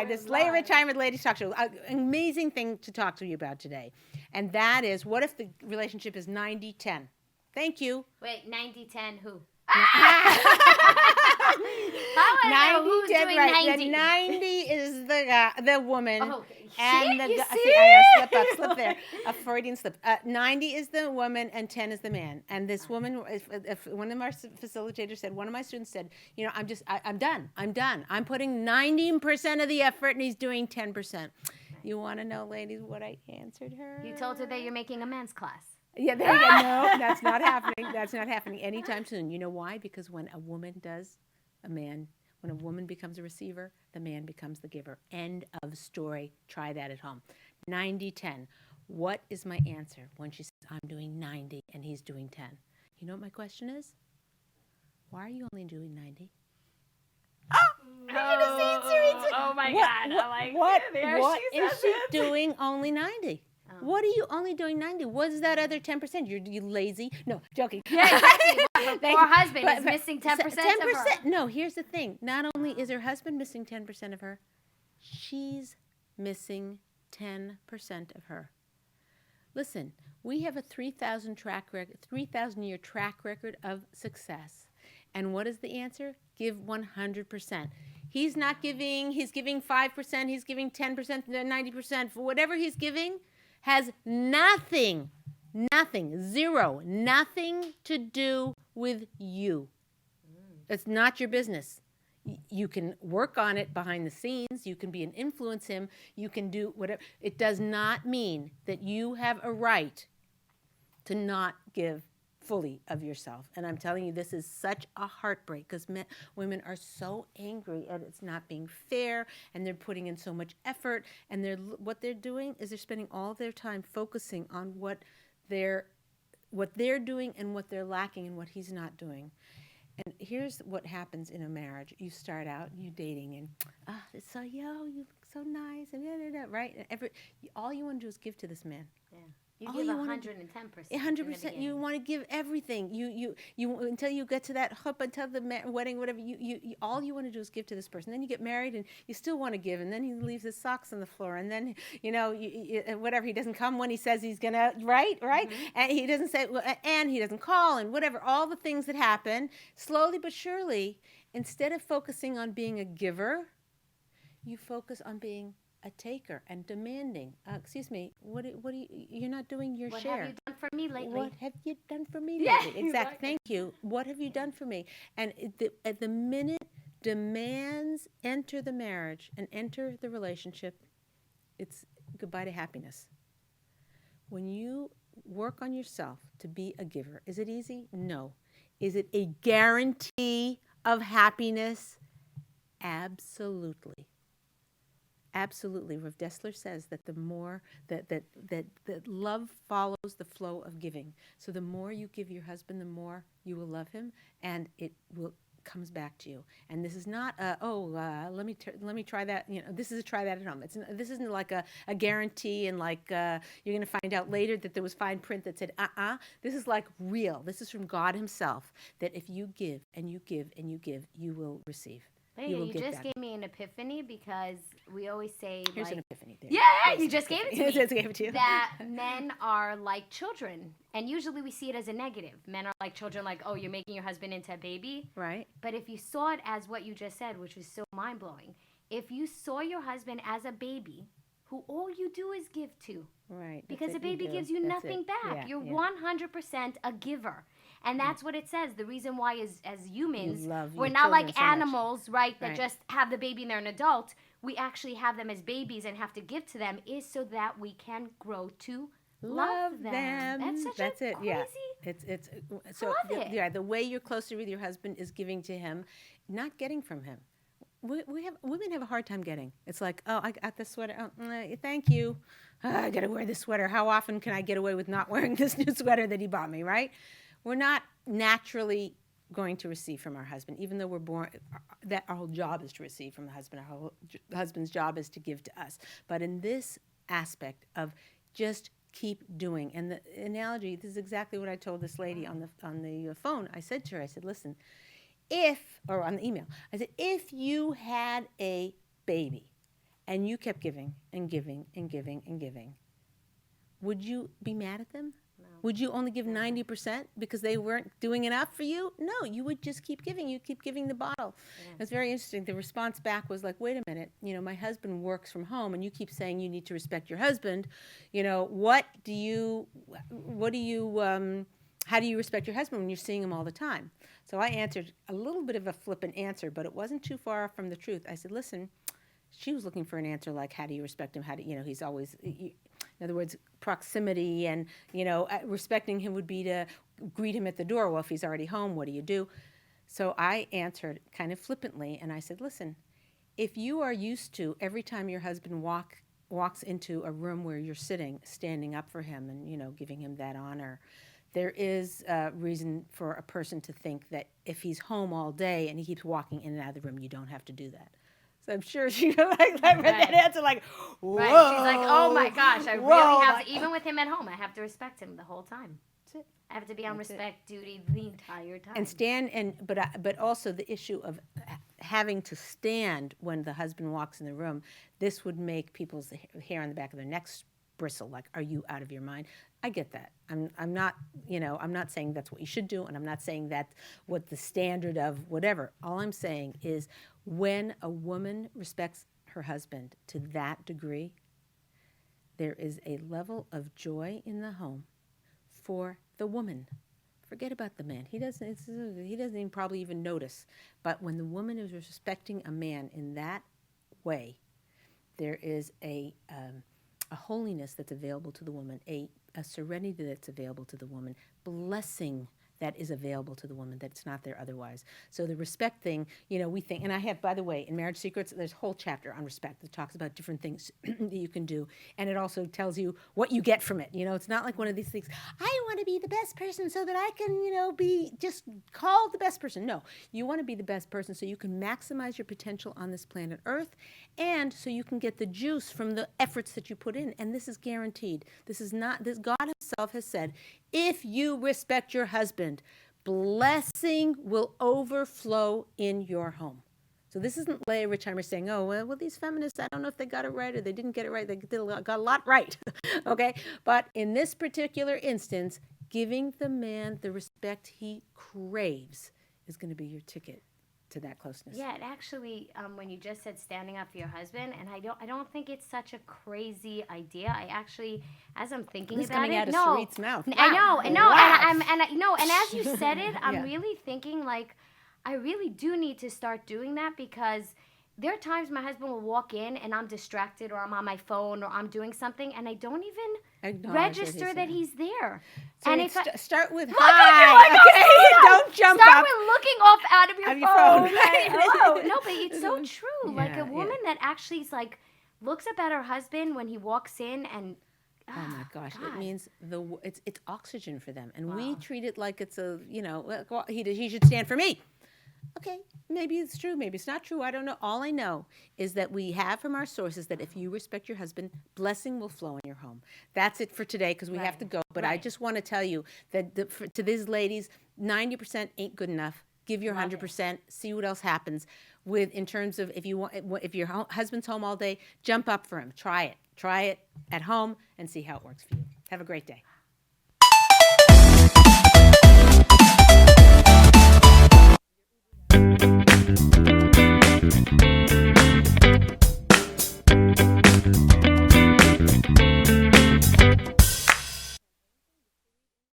Hi, this is Leah Richheimer, Ladies Talk Show. An amazing thing to talk to you about today. And that is, what if the relationship is 90-10? Thank you. Wait, 90-10 who? 90-10, right. The 90 is the woman. Oh, and see? I slip there. A Freudian slip. 90 is the woman and 10 is the man. And this woman, if one of our facilitators said, one of my students said, I'm done. I'm putting 90% of the effort and he's doing 10%. You want to know, ladies, what I answered her? You told her that you're making a men's class. Yeah, there you go. No, that's not happening. That's not happening anytime soon. You know why? Because when a woman when a woman becomes a receiver, the man becomes the giver. End of story. Try that at home. 90-10. What is my answer when she says, I'm doing 90 and he's doing 10? You know what my question is? Why are you only doing 90? Oh my God. What is she doing only 90? What are you only doing 90? What is that other 10%? You lazy? No, joking. Yeah, exactly. Poor husband is missing 10% of her. No, here's the thing. Not only is her husband missing 10% of her, she's missing 10% of her. Listen, we have a 3,000-year track record of success. And what is the answer? Give 100%. He's not giving, he's giving 5%, he's giving 10%, 90%. For whatever he's giving, has nothing to do with you. It's not your business. You can work on it behind the scenes. You can be an influence him. You can do whatever. It does not mean that you have a right to not give fully of yourself. And I'm telling you, this is such a heartbreak because women are so angry and it's not being fair and they're putting in so much effort and what they're doing is they're spending all their time focusing on what they're doing and what they're lacking and what he's not doing. And here's what happens in a marriage. You start out, you're dating and, it's so, you look so nice and right? And all you want to do is give to this man. Yeah. You give 110%. 100%. You want to give everything. You until you get to that hup, until the wedding, whatever. You all you want to do is give to this person. Then you get married, and you still want to give, and then he leaves his socks on the floor, and then whatever. He doesn't come when he says he's gonna. Right. Mm-hmm. And he doesn't say, and he doesn't call, and whatever. All the things that happen slowly but surely. Instead of focusing on being a giver, you focus on being a taker and demanding. Excuse me, what you're not doing your share. What have you done for me lately? What have you done for me lately? Exactly. Thank you. What have you done for me? And at the minute demands enter the marriage and enter the relationship, it's goodbye to happiness. When you work on yourself to be a giver, is it easy? No. Is it a guarantee of happiness? Absolutely. Absolutely. Rav Dessler says that the more that love follows the flow of giving. So the more you give your husband, the more you will love him, and it will comes back to you. And this is not let me try that. This is a try that at home. This isn't like a guarantee and like you're going to find out later that there was fine print that said This is like real. This is from God Himself. That if you give and you give and you give, you will receive. You just gave me an epiphany because we always say here's an epiphany there. Yeah, you just gave it to me. Just gave it to you. That men are like children, and usually we see it as a negative. Men are like children, like, oh, you're making your husband into a baby. Right. But if you saw it as what you just said, which was so mind-blowing, if you saw your husband as a baby who all you do is give to. Right. Because a baby gives you nothing back. Yeah, you're 100% a giver. And that's what it says. The reason why is, as humans, we're not like animals, right, that just have the baby and they're an adult. We actually have them as babies and have to give to them is so that we can grow to love them. That's it. Yeah. It's so the way you're closer with your husband is giving to him, not getting from him. Women have a hard time getting. It's like, oh, I got this sweater. Oh, thank you. I got to wear this sweater. How often can I get away with not wearing this new sweater that he bought me, right? We're not naturally going to receive from our husband, even though we're born, that our whole job is to receive from the husband. Our whole husband's job is to give to us. But in this aspect of just keep doing, and the analogy, this is exactly what I told this lady on the phone. I said to her, I said, listen, or on the email, I said, if you had a baby and you kept giving and giving and giving and giving, would you be mad at them? No. Would you only give 90% because they weren't doing enough for you? No, you would just keep giving. You keep giving the bottle. Yeah. It's very interesting. The response back was like, wait a minute, my husband works from home and you keep saying you need to respect your husband. How do you respect your husband when you're seeing him all the time? So I answered a little bit of a flippant answer, but it wasn't too far from the truth. I said, listen, she was looking for an answer like, how do you respect him? He's always, in other words, proximity and, respecting him would be to greet him at the door. Well, if he's already home, what do you do? So I answered kind of flippantly, and I said, listen, if you are used to every time your husband walks into a room where you're sitting, standing up for him and, giving him that honor, there is a reason for a person to think that if he's home all day and he keeps walking in and out of the room, you don't have to do that. So I'm sure she read that answer like, whoa. Right. She's like, oh my gosh, I really have to, even with him at home, I have to respect him the whole time. That's it. I have to be on respect duty the entire time. And stand, but also the issue of having to stand when the husband walks in the room, this would make people's hair on the back of their necks bristle. Like, are you out of your mind? I get that. I'm not saying that's what you should do, and I'm not saying that's what the standard of whatever. All I'm saying is when a woman respects her husband to that degree, there is a level of joy in the home for the woman. Forget about the man. He doesn't even probably even notice. But when the woman is respecting a man in that way, there is a holiness that's available to the woman, a serenity that's available to the woman, blessing that is available to the woman that's not there otherwise. So the respect thing, we think, and I have, by the way, in Marriage Secrets, there's a whole chapter on respect that talks about different things that you can do, and it also tells you what you get from it. It's not like one of these things, I want to be the best person so that I can, be just called the best person. No, you want to be the best person so you can maximize your potential on this planet Earth, and so you can get the juice from the efforts that you put in, and this is guaranteed. God himself has said, if you respect your husband, blessing will overflow in your home. So this isn't Leah Richheimer saying, oh, well, these feminists, I don't know if they got it right or they didn't get it right. They got a lot right, okay? But in this particular instance, giving the man the respect he craves is going to be your ticket to that closeness. Yeah, it actually, when you just said standing up for your husband, and I don't think it's such a crazy idea. I actually, as I'm thinking this about coming it, out of Sarit's mouth. Wow. I know, Wow. and as you said it, I'm Yeah. really thinking like, I really do need to start doing that, because there are times my husband will walk in and I'm distracted or I'm on my phone or I'm doing something and I don't even register that he's there. So and if start with look hi. at you, Okay, don't jump start up. with looking off out of your Of your phone. phone, Like, right? hello. No, but it's so true. Like Yeah, a woman that actually is like looks up at her husband when he walks in and Oh my gosh! God. It means it's oxygen for them, and Wow. we treat it like it's he should stand for me. Okay, maybe it's true, maybe it's not true. I don't know. All I know is that we have from our sources that if you respect your husband, blessing will flow in your home. That's it for today because we have to go. But I just want to tell you that to these ladies, 90% ain't good enough. Give your 100%. See what else happens. In terms of if your husband's home all day, jump up for him. Try it at home and see how it works for you. Have a great day.